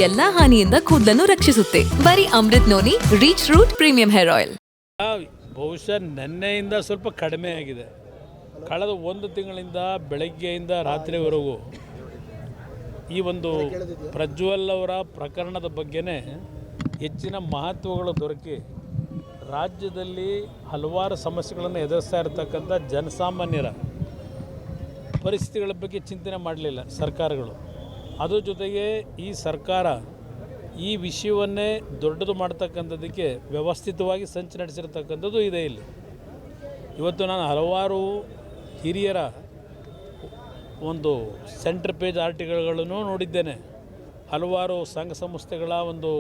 ಎಲ್ಲಾ ಹಾನಿಯಿಂದ ಕೂದಲನ್ನು ರಕ್ಷಿಸುತ್ತೆ. ಬರೀ Amrit noni reach root premium hair oil. ಬಹುಶಃ ನಿನ್ನೆಯಿಂದ ಸ್ವಲ್ಪ ಕಡಿಮೆ ಆಗಿದೆ. ಕಳೆದ ಒಂದು ತಿಂಗಳಿಂದ ಬೆಳಗ್ಗೆಯಿಂದ ರಾತ್ರಿವರೆಗೂ ಈ ಒಂದು ಪ್ರಜ್ವಲ್ ಅವರ ಪ್ರಕರಣದ ಬಗ್ಗೆನೇ ಹೆಚ್ಚಿನ ಮಹತ್ವಗಳು ದೊರಕಿ ರಾಜ್ಯದಲ್ಲಿ ಹಲವಾರು ಸಮಸ್ಯೆಗಳನ್ನು ಎದುರಿಸ್ತಾ ಇರತಕ್ಕಂಥ ಜನಸಾಮಾನ್ಯರ ಪರಿಸ್ಥಿತಿಗಳ ಬಗ್ಗೆ ಚಿಂತನೆ ಮಾಡಲಿಲ್ಲ ಸರ್ಕಾರಗಳು. ಅದ್ರ ಜೊತೆಗೆ ಈ ಸರ್ಕಾರ ಈ ವಿಷಯವನ್ನೇ ದೊಡ್ಡದು ಮಾಡ್ತಕ್ಕಂಥದ್ದಕ್ಕೆ ವ್ಯವಸ್ಥಿತವಾಗಿ ಸಂಚು ನಡೆಸಿರ್ತಕ್ಕಂಥದ್ದು ಇದೆ. ಇಲ್ಲಿ ಇವತ್ತು ನಾನು ಹಲವಾರು ಹಿರಿಯರ ಒಂದು ಸೆಂಟ್ರ್ ಪೇಜ್ ಆರ್ಟಿಕಲ್ಗಳನ್ನು ನೋಡಿದ್ದೇನೆ. ಹಲವಾರು ಸಂಘ ಸಂಸ್ಥೆಗಳ ಒಂದು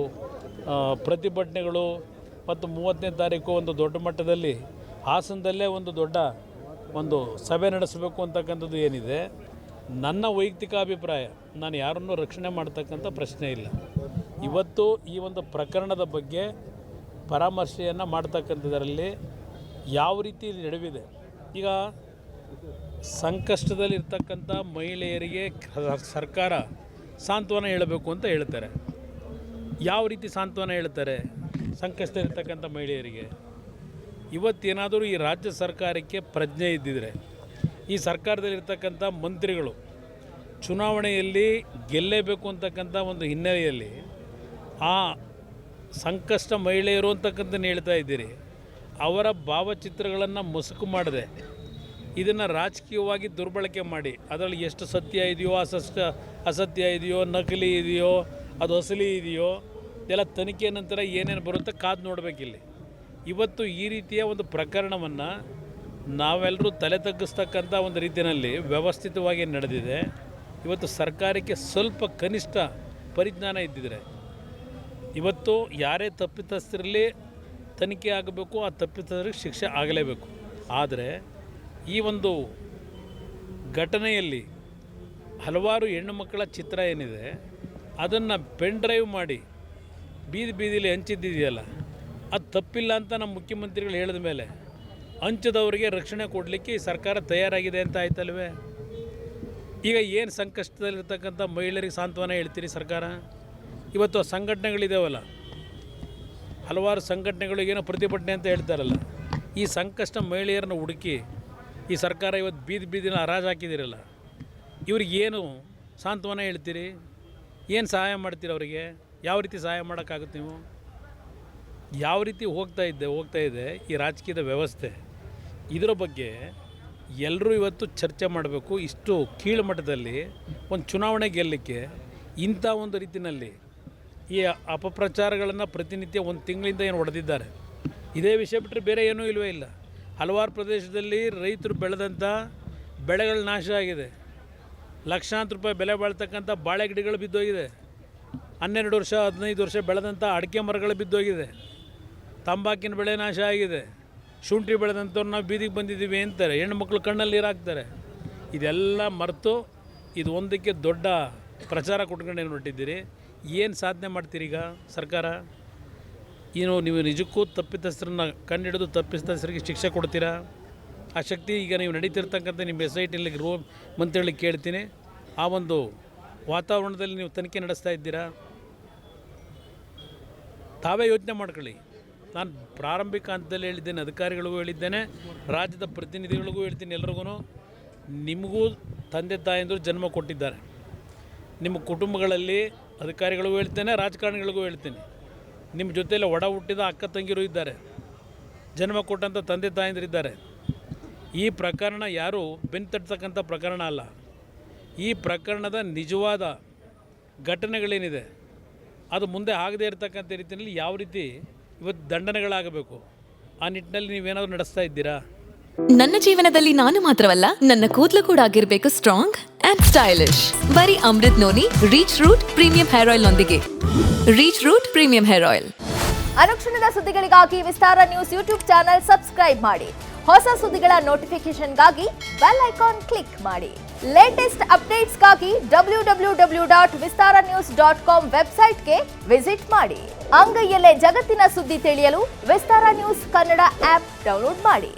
ಪ್ರತಿಭಟನೆಗಳು ಮತ್ತು 30ನೇ ತಾರೀಕು ಒಂದು ದೊಡ್ಡ ಮಟ್ಟದಲ್ಲಿ ಹಾಸನದಲ್ಲೇ ಒಂದು ದೊಡ್ಡ ಒಂದು ಸಭೆ ನಡೆಸಬೇಕು ಅಂತಕ್ಕಂಥದ್ದು ಏನಿದೆ. ನನ್ನ ವೈಯಕ್ತಿಕ ಅಭಿಪ್ರಾಯ, ನಾನು ಯಾರನ್ನೂ ರಕ್ಷಣೆ ಮಾಡ್ತಕ್ಕಂಥ ಪ್ರಶ್ನೆ ಇಲ್ಲ. ಇವತ್ತು ಈ ಒಂದು ಪ್ರಕರಣದ ಬಗ್ಗೆ ಪರಾಮರ್ಶೆಯನ್ನು ಮಾಡ್ತಕ್ಕಂಥದ್ರಲ್ಲಿ ಯಾವ ರೀತಿ ನಡೆದಿದೆ. ಈಗ ಸಂಕಷ್ಟದಲ್ಲಿರ್ತಕ್ಕಂಥ ಮಹಿಳೆಯರಿಗೆ ಸರ್ಕಾರ ಸಾಂತ್ವನ ಹೇಳಬೇಕು ಅಂತ ಹೇಳ್ತಾರೆ. ಯಾವ ರೀತಿ ಸಾಂತ್ವನ ಹೇಳ್ತಾರೆ ಸಂಕಷ್ಟದಲ್ಲಿರ್ತಕ್ಕಂಥ ಮಹಿಳೆಯರಿಗೆ? ಇವತ್ತೇನಾದರೂ ಈ ರಾಜ್ಯ ಸರ್ಕಾರಕ್ಕೆ ಪ್ರಜ್ಞೆ ಇದ್ದಿದ್ರೆ, ಈ ಸರ್ಕಾರದಲ್ಲಿರ್ತಕ್ಕಂಥ ಮಂತ್ರಿಗಳು ಚುನಾವಣೆಯಲ್ಲಿ ಗೆಲ್ಲೇಬೇಕು ಅಂತಕ್ಕಂಥ ಒಂದು ಹಿನ್ನೆಲೆಯಲ್ಲಿ ಆ ಸಂಕಷ್ಟ ಮಹಿಳೆಯರು ಅಂತಕ್ಕಂಥದ್ದು ಹೇಳ್ತಾ ಇದ್ದೀರಿ. ಅವರ ಭಾವಚಿತ್ರಗಳನ್ನು ಮುಸುಕು ಮಾಡದೆ ಇದನ್ನು ರಾಜಕೀಯವಾಗಿ ದುರ್ಬಳಕೆ ಮಾಡಿ ಅದರಲ್ಲಿ ಎಷ್ಟು ಸತ್ಯ ಇದೆಯೋ ಅಸತ್ಯ ಇದೆಯೋ, ನಕಲಿ ಇದೆಯೋ, ಅದು ಅಸಲಿ ಇದೆಯೋ, ಇದೆಲ್ಲ ತನಿಖೆ ನಂತರ ಏನೇನು ಬರುತ್ತೆ ಕಾದು ನೋಡಬೇಕಿಲ್ಲಿ. ಇವತ್ತು ಈ ರೀತಿಯ ಒಂದು ಪ್ರಕರಣವನ್ನು ನಾವೆಲ್ಲರೂ ತಲೆ ತಗ್ಗಿಸ್ತಕ್ಕಂಥ ಒಂದು ರೀತಿಯಲ್ಲಿ ವ್ಯವಸ್ಥಿತವಾಗಿ ನಡೆದಿದೆ. ಇವತ್ತು ಸರ್ಕಾರಕ್ಕೆ ಸ್ವಲ್ಪ ಕನಿಷ್ಠ ಪರಿಜ್ಞಾನ ಇದ್ದಿದ್ರೆ ಇವತ್ತು ಯಾರೇ ತಪ್ಪಿತಸ್ಥರಲ್ಲಿ ತನಿಖೆ ಆಗಬೇಕು, ಆ ತಪ್ಪಿತಸ್ಥರಿಗೆ ಶಿಕ್ಷೆ ಆಗಲೇಬೇಕು. ಆದರೆ ಈ ಒಂದು ಘಟನೆಯಲ್ಲಿ ಹಲವಾರು ಹೆಣ್ಣು ಮಕ್ಕಳ ಚಿತ್ರ ಏನಿದೆ ಅದನ್ನು ಪೆನ್ ಡ್ರೈವ್ ಮಾಡಿ ಬೀದಿಲಿ ಹಂಚಿದ್ದಿದೆಯಲ್ಲ, ಅದು ತಪ್ಪಿಲ್ಲ ಅಂತ ನಮ್ಮ ಮುಖ್ಯಮಂತ್ರಿಗಳು ಹೇಳಿದ ಮೇಲೆ ಹಂಚದವರಿಗೆ ರಕ್ಷಣೆ ಕೊಡಲಿಕ್ಕೆ ಈ ಸರ್ಕಾರ ತಯಾರಾಗಿದೆ ಅಂತ ಆಯ್ತಲ್ವೇ? ಈಗ ಏನು ಸಂಕಷ್ಟದಲ್ಲಿರ್ತಕ್ಕಂಥ ಮಹಿಳೆಯರಿಗೆ ಸಾಂತ್ವನ ಹೇಳ್ತೀರಿ ಸರ್ಕಾರ? ಇವತ್ತು ಸಂಘಟನೆಗಳಿದಾವಲ್ಲ, ಹಲವಾರು ಸಂಘಟನೆಗಳು ಏನೋ ಪ್ರತಿಭಟನೆ ಅಂತ ಹೇಳ್ತಾರಲ್ಲ, ಈ ಸಂಕಷ್ಟ ಮಹಿಳೆಯರನ್ನು ಹುಡುಕಿ ಈ ಸರ್ಕಾರ ಇವತ್ತು ಬೀದಿನ ಹರಾಜು ಹಾಕಿದಿರಲ್ಲ, ಇವ್ರಿಗೇನು ಸಾಂತ್ವನ ಹೇಳ್ತೀರಿ? ಏನು ಸಹಾಯ ಮಾಡ್ತೀರಿ ಅವರಿಗೆ? ಯಾವ ರೀತಿ ಸಹಾಯ ಮಾಡೋಕ್ಕಾಗುತ್ತೆ ನೀವು? ಯಾವ ರೀತಿ ಹೋಗ್ತಾ ಇದೆ ಈ ರಾಜಕೀಯದ ವ್ಯವಸ್ಥೆ? ಇದರ ಬಗ್ಗೆ ಎಲ್ಲರೂ ಇವತ್ತು ಚರ್ಚೆ ಮಾಡಬೇಕು. ಇಷ್ಟು ಕೀಳುಮಟ್ಟದಲ್ಲಿ ಒಂದು ಚುನಾವಣೆ ಗೆಲ್ಲಲಿಕ್ಕೆ ಇಂಥ ಒಂದು ರೀತಿಯಲ್ಲಿ ಈ ಅಪಪ್ರಚಾರಗಳನ್ನು ಪ್ರತಿನಿತ್ಯ ಒಂದು ತಿಂಗಳಿಂದ ಏನು ಹೊಡೆದಿದ್ದಾರೆ. ಇದೇ ವಿಷಯ ಬಿಟ್ಟರೆ ಬೇರೆ ಏನೂ ಇಲ್ಲವೇ ಇಲ್ಲ. ಹಲವಾರು ಪ್ರದೇಶದಲ್ಲಿ ರೈತರು ಬೆಳೆದಂಥ ಬೆಳೆಗಳು ನಾಶ ಆಗಿದೆ. ಲಕ್ಷಾಂತರ ರೂಪಾಯಿ ಬೆಲೆ ಬಾಳ್ತಕ್ಕಂಥ ಬಾಳೆ ಗಿಡಗಳು ಬಿದ್ದೋಗಿದೆ. 12 ವರ್ಷ 15 ವರ್ಷ ಬೆಳೆದಂಥ ಅಡಿಕೆ ಮರಗಳು ಬಿದ್ದೋಗಿದೆ. ತಂಬಾಕಿನ ಬೆಳೆ ನಾಶ ಆಗಿದೆ. ಶುಂಠಿ ಬೆಳೆದಂಥವ್ರು ನಾವು ಬೀದಿಗೆ ಬಂದಿದ್ದೀವಿ ಅಂತಾರೆ. ಹೆಣ್ಣುಮಕ್ಳು ಕಣ್ಣಲ್ಲಿ ನೀರು ಹಾಕ್ತಾರೆ. ಇದೆಲ್ಲ ಮರೆತು ಇದು ಒಂದಕ್ಕೆ ದೊಡ್ಡ ಪ್ರಚಾರ ಕೊಟ್ಕೊಂಡು ಹೊರಟಿದ್ದೀರಿ. ಏನು ಸಾಧನೆ ಮಾಡ್ತೀರೀಗ ಸರ್ಕಾರ? ನೀವು ನಿಜಕ್ಕೂ ತಪ್ಪಿತಸ್ಥರನ್ನ ಕಂಡುಹಿಡಿದು ತಪ್ಪಿತಸ್ಥರಿಗೆ ಶಿಕ್ಷೆ ಕೊಡ್ತೀರಾ? ಆ ಶಕ್ತಿ ಈಗ ನೀವು ನಡೀತಿರ್ತಕ್ಕಂಥ ನಿಮ್ಮ SITಯಲ್ಲಿ ಮಂತ್ರಿಗಳಿಗೆ ಕೇಳ್ತೀನಿ, ಆ ಒಂದು ವಾತಾವರಣದಲ್ಲಿ ನೀವು ತನಿಖೆ ನಡೆಸ್ತಾ ಇದ್ದೀರಾ? ತಾವೇ ಯೋಚನೆ ಮಾಡ್ಕೊಳ್ಳಿ. ನಾನು ಪ್ರಾರಂಭಿಕ ಹಂತದಲ್ಲಿ ಹೇಳಿದ್ದೇನೆ, ಅಧಿಕಾರಿಗಳಿಗೂ ಹೇಳಿದ್ದೇನೆ, ರಾಜ್ಯದ ಪ್ರತಿನಿಧಿಗಳಿಗೂ ಹೇಳ್ತೀನಿ, ಎಲ್ರಿಗೂ. ನಿಮಗೂ ತಂದೆ ತಾಯಂದಿರು ಜನ್ಮ ಕೊಟ್ಟಿದ್ದಾರೆ. ನಿಮ್ಮ ಕುಟುಂಬಗಳಲ್ಲಿ ಅಧಿಕಾರಿಗಳಿಗೂ ಹೇಳ್ತೇನೆ, ರಾಜಕಾರಣಿಗಳಿಗೂ ಹೇಳ್ತೀನಿ, ನಿಮ್ಮ ಜೊತೆಯಲ್ಲಿ ಒಡ ಹುಟ್ಟಿದ ಅಕ್ಕ ತಂಗಿರು ಇದ್ದಾರೆ, ಜನ್ಮ ಕೊಟ್ಟಂಥ ತಂದೆ ತಾಯಂದಿರಿದ್ದಾರೆ. ಈ ಪ್ರಕರಣ ಯಾರು ಬೆನ್ನು ತಟ್ಟತಕ್ಕಂಥ ಪ್ರಕರಣ ಅಲ್ಲ. ಈ ಪ್ರಕರಣದ ನಿಜವಾದ ಘಟನೆಗಳೇನಿದೆ ಅದು ಮುಂದೆ ಆಗದೇ ಇರತಕ್ಕಂಥ ರೀತಿಯಲ್ಲಿ ಯಾವ ರೀತಿ ಇವತ್ತು ದಂಡನೆಗಳಾಗಬೇಕು, ಆ ನಿಟ್ಟಿನಲ್ಲಿ ನೀವೇನಾದರೂ ನಡೆಸ್ತಾ ಇದ್ದೀರಾ? ನನ್ನ ಜೀವನದಲ್ಲಿ ನಾನು ಮಾತ್ರವಲ್ಲ, ನನ್ನ ಕೂದಲು ಕೂಡ ಆಗಿರಬೇಕು ಸ್ಟ್ರಾಂಗ್ ಅಂಡ್ ಸ್ಟೈಲಿಶ್. ಬರೀ Amrit noni reach root premium hair oil ನೊಂದಿಗೆ. Reach root premium hair oil. ಅನುಕ್ಷಣದ ಸುದ್ದಿಗಳಿಗಾಗಿ Vistara news YouTube channel subscribe ಮಾಡಿ. ಹೊಸ ಸುದ್ದಿಗಳ ನೋಟಿಫಿಕೇಶನ್ಗಾಗಿ ಬೆಲ್ ಐಕಾನ್ ಕ್ಲಿಕ್ ಮಾಡಿ. ಲೇಟೆಸ್ಟ್ ಅಪ್ಡೇಟ್ಸ್ಗಾಗಿ www.vistaranews.com ವೆಬ್ಸೈಟ್ಗೆ ವಿಸಿಟ್ ಮಾಡಿ. ಅಂಗೈಯಲ್ಲೇ ಜಗತ್ತಿನ ಸುದ್ದಿ ತಿಳಿಯಲು Vistara news Kannada app download ಮಾಡಿ.